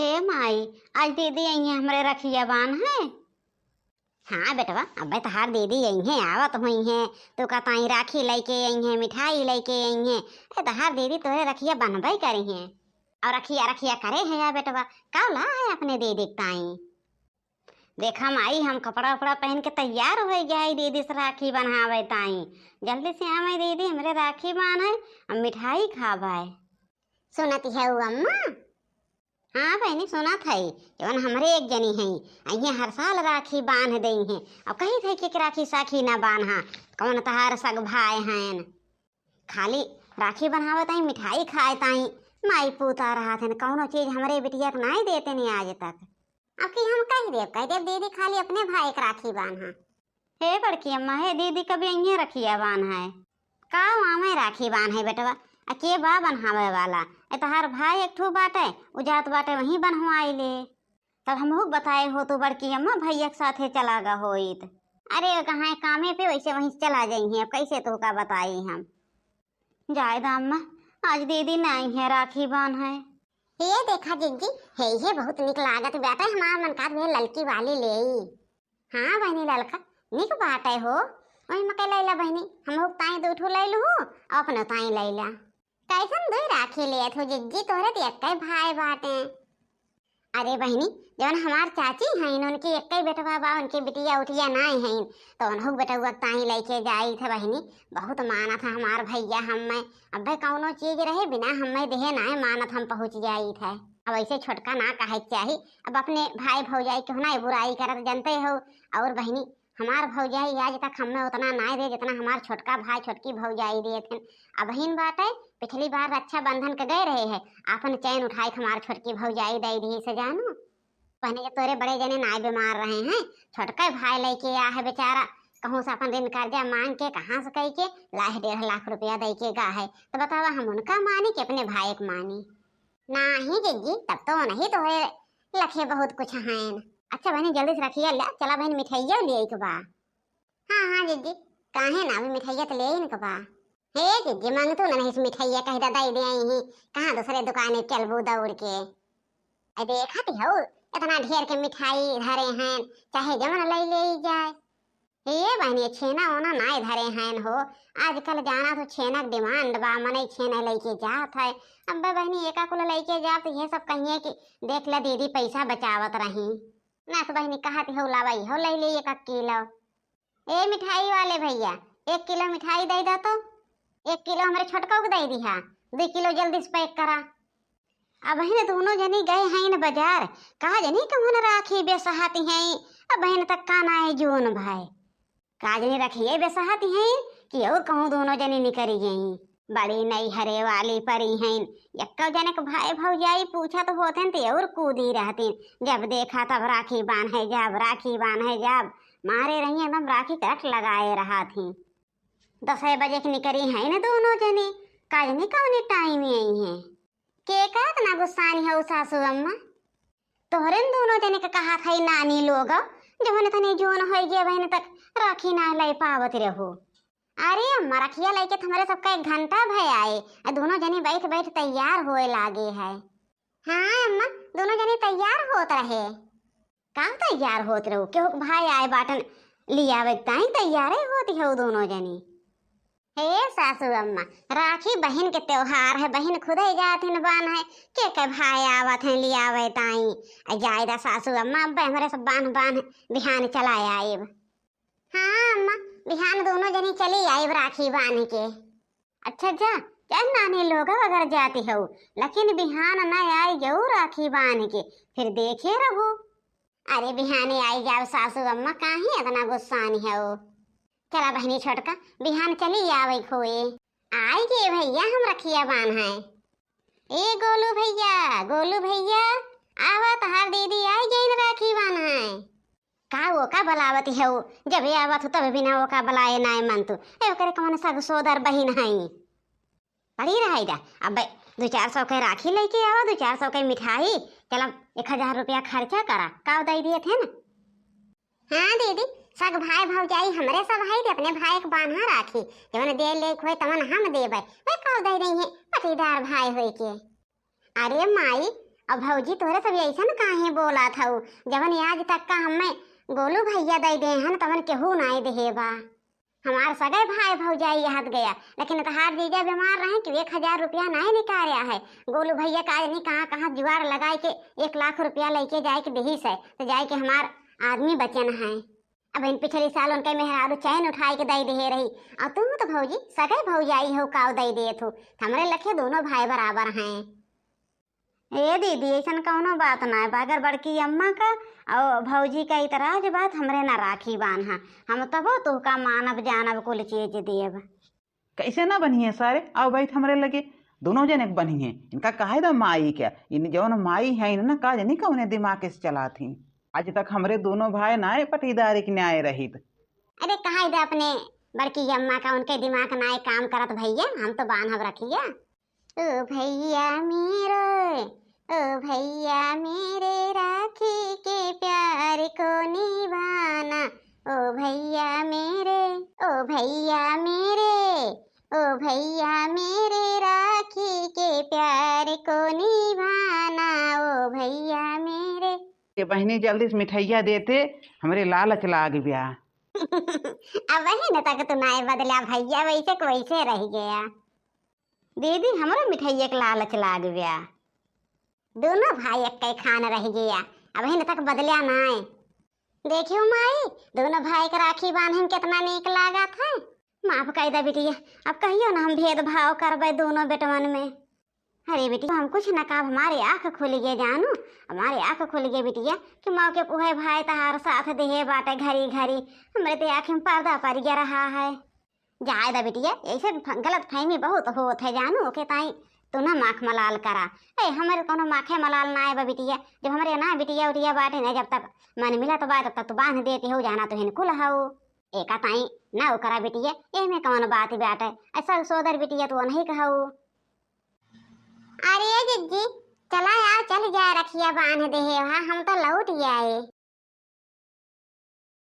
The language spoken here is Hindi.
हे माई, आज दीदी आई है हमरे रखिया बान है। हाँ बेटवा, अब तहार दीदी आई है, आवत हुई है तो कताई राखी लेके आई है, मिठाई लेके आई है। तहार दीदी तोरे रखिया बनबई करी है और रखिया रखिया करे है या बेटवा। का ला है अपने दीदी ताई। देखा माई, हम कपड़ा उपड़ा पहन के तैयार हो गया दीदी से राखी बनावे ताई। जल्दी से आ माई दीदी, हमरे राखी बान है, हम मिठाई खावे। सुनती है वो अम्मा? हाँ बहनी, सुना था जवन हमरे एक जनी है अहिए हर साल राखी बांध दई है। अब कही थे कि राखी साखी ना बांधा, कौन तहार सग भाई हैं, खाली राखी बनावत आई मिठाई खाए ताई माई पूता रहा थे। कौनो चीज हमरे बिटिया को नहीं देते नहीं आज तक। अब कि हम कह देव दीदी खाली अपने भाई का राखी बांधा। हे बड़की अम्मा, हे दीदी कभी अहिए रखिया बांध है का मामे राखी बांध है बेटवा। के बा बनहावे वाला तहार भाई एक ठू बाटे उजात बाटे वहीं बनवाई ले। तब हम बताए हो तो बड़की अम्मा भैया के साथे चला गा होइत। अरे कहाँ कामे पे वैसे वहीं चला जाइए, अब कैसे तो का बताई हम। जायदा अम्मा, आज दीदी नहीं है राखी बांध है। ये देखा जिज्जी, है बहुत निक लागत बेटा, हमारा मन का ललकी वाली ले। हाँ बहनी, ललका निक बाटे हो। वही मकई लैला बहनी, हम लोग ताई दो ठू ले लू अपने ताई लैला। कैसन दो राखी ले हो जिज्जी, तोरे तो एक भाई बाटे। अरे बहनी, जवन हमार चाची हैं उनकी एक बेटवा बा, उनकी बिटिया उठिया नहीं हैं तो उन्हों बेटुआ ताई लेके जाई थे बहनी। बहुत माना था हमार भैया हमें। अब कौनो चीज रहे बिना हमें देहे ना मानत हम पहुँच जाई थे। अब ऐसे छोटका ना कहे चाहिए, अब अपने भाई भौजाई के ना बुराई करत जनते हो। और बहनी, हमार भौजाई आज तक हमें उतना ना दे जितना हमार छोटका भाई छोटकी भौजाई दिए थे। अब बहन बात है, पिछली बार रक्षाबंधन के गए रहे हैं, अपन चैन उठाई हमार छोटकी भौजाई दे दी से जानो। पहले जब तोरे बड़े जने नाय बीमार रहे हैं, छोटका भाई लेके आ है बेचारा, कहूँ से अपन ऋण कर्जा मांग के कहाँ से कह के लाख 1.5 लाख रुपया दे के गा है। तो बतावा हम उनका मानी कि अपने भाई को मानी। नहीं जिज्जी, तब तो नहीं तो है लखे बहुत कुछ हैं। अच्छा बहनी, जल्दी से रखिए ले चला बहन, मिठाइया ले के बा। हाँ हाँ जिज्जी, काहे ना, अभी मिठाइया तो ले के बा। हे जिज्जी, मांग तो नहीं मिठाइया कहीं दादा दे आई ही, कहाँ दूसरे दुकान चलबू दौड़ के। अरे देखती हो इतना ढेर के मिठाई धरे हैं, चाहे जमन ले जाए। ये बहनी, छेना ओना ना धरे हैं हो, आजकल जाना तो छेना डिमांड बा, मने छेना लेके जात है। अब बहनी एका कुल लेके जात, ये सब कहिए कि देख ले दीदी पैसा बचावत रही ना। तो बहनी कहती हो लावाई हो ले ले 1 किलो। ए मिठाई वाले भैया, 1 किलो मिठाई दे दो तो। 1 किलो हमारे छोटका को दे दिहा, 2 किलो जल्दी से पैक करा। अब बहन दोनों जनी गए हैं न बाजार, कहा जनी कौन राखी बेसहाती हैं। अब बहन तक काना है जोन भाई, का जनी रखिए बेसहाती हैं कि और कहूँ दोनों जनी निकरी गई। बड़ी नई हरे वाली परी हैं, यक्का जने के भाई भौजाई पूछा तो होते तो और कूदी रहती। जब देखा तब राखी बांधे जब, राखी बांधे जब, मारे रही एकदम राखी कट लगाए रहा थी। 10 बजे की निकरी है न दोनों जने, का जनी कौन टाइम आई है। के का इतना गुस्सानी है सासू अम्मा, तोहरे दोनों जने के कहा था नानी लोग जब तनी जोन हो गया बहन तक राखी ना ले पावत रहो। अरे अम्मा, रखिया लेके हमारे सबका 1 घंटा भय आए, दोनों जने बैठ बैठ तैयार होए लागे है। हाँ अम्मा, दोनों जने तैयार होत रहे। का तैयार होत रहो, केहू भाई आए बाटन लिया तैयार होती हो दोनों जनी। हे सासू अम्मा, राखी बहन के त्योहार है, बहन खुद ही जात है बान है, के भाई आवत है लियावे ताई। जायदा सासू अम्मा, अब हमारे सब बांध बिहान चला आएब। हाँ अम्मा, बिहान दोनों जनी चली आएब राखी बांध के। अच्छा जा चल नानी लोग अगर जाती हो, लेकिन बिहान न आई जाऊ राखी बांध के, फिर देखे रहो। अरे बिहाने आई जाओ सासू अम्मा, काहे इतना गुस्सानी है वो। चला बहनी छोटका, बिहान चली आवे खोए। आई गे भैया, हम रखिया बांध है। ए गोलू भैया, गोलू भैया, आवा तहार दीदी आई गई राखी बांध है। का वो का बलावती है वो, जब आवत हो तब बिना वो का बलाए ना मन तू। ए करे कौन सग सोदर बहिन है पड़ी रही जा। अब 200-400 के राखी लेके आवा, 200-400 के मिठाई, चला 1000 रुपया खर्चा करा, का दे दिए थे ना। हाँ दीदी, सग भाई भौजाई हमरे सब है, अपने भाई के बांधा राखी, जवन दे ले खोए तमन हम देबै, वे का दे रही है पटीदार भाई होई के। अरे माई, अब भौजी तोरे सब ऐसा काहे बोला था जवन आज तक का हमें गोलू भैया दे दे हन तवन केहू नाई दे बा। हमार सगे भाई भौजाई हद गया, लेकिन तहार जीजा बीमार रहे कि 1000 रुपया नहीं निकाला है। गोलू भैया का नहीं कहाँ कहाँ जुगाड़ लगाए के 1 लाख रुपया लेके जाए के दही से तो जाए के हमार आदमी बचन है। अब इन पिछले साल उनके मेहरारू चैन उठाई के दे दे रही और तुम तो भौजी सगे भौजाई हो काव दे दे थू। हमारे लखे दोनों भाई बराबर हैं। ए दीदी ऐसा कौनो बात ना है, अगर बड़की अम्मा का और भौजी का इतराज बात हमरे ना राखी बांधा, हम तबो तो का मानव जानव कुल चीज देव। कैसे ना बनिए सारे आओ भाई हमरे लगे दोनों जने बनी है। इनका काहे दा माई क्या इन जौन माई है ना का नहीं कौने दिमाग से चला थी। आज तक हमरे दोनों भाई ना पटीदारी के न्याय रहित। अरे कहा दे अपने बड़की अम्मा का उनके दिमाग ना काम करत भैया, हम तो बांधव रखिया। ओ भैया मेरे, ओ भैया मेरे राखी के प्यार को निभाना। ओ भैया मेरे, ओ भैया मेरे, ओ भैया मेरे राखी के प्यार को निभाना। ओ भैया मेरे ये बहनी जल्दी से मिठाइया देते हमरे लालच लाग गया। अब वही न तक तू नाय बदला भैया वैसे को वैसे रह गया। दीदी हमारा मिठाइया के लालच लाग गया। दोनों भाई एक खान रह गया, अब वही न तक बदलिया नाय। देखियो माई दोनों भाई के राखी बांधे कितना नीक लागा था। माफ कर दे बिटिया, अब कहियो ना हम भेदभाव करबे दोनों बेटवन में। अरे बेटिया हम कुछ न कहा, हमारे आँख खुल गए जानू, हमारे आँख खुल गए बिटिया कि माँ के पुहे भाई तहार साथ दे बाटे घरी घरी। हमारे तो आँख में पर्दा पड़ गया रहा है। जाए दा बिटिया ऐसे गलत फहमी बहुत होत है जानू के ताई तू ना माख मलाल करा। हमारे कोनो माखे मलाल ना आए बिटिया, जब हमारे ना बिटिया उटिया बाटे ना जब तक मन मिला तो बात तब तक तू बांध देती हो जाना तो हिन कुल हो एका ताई ना करा बिटिया। ए में कौन बात बाटे ऐसा सोदर बिटिया तू नहीं कहू। अरे जिज्जी चला यार चल जाए रखिया बांध दे हम तो लौट आए।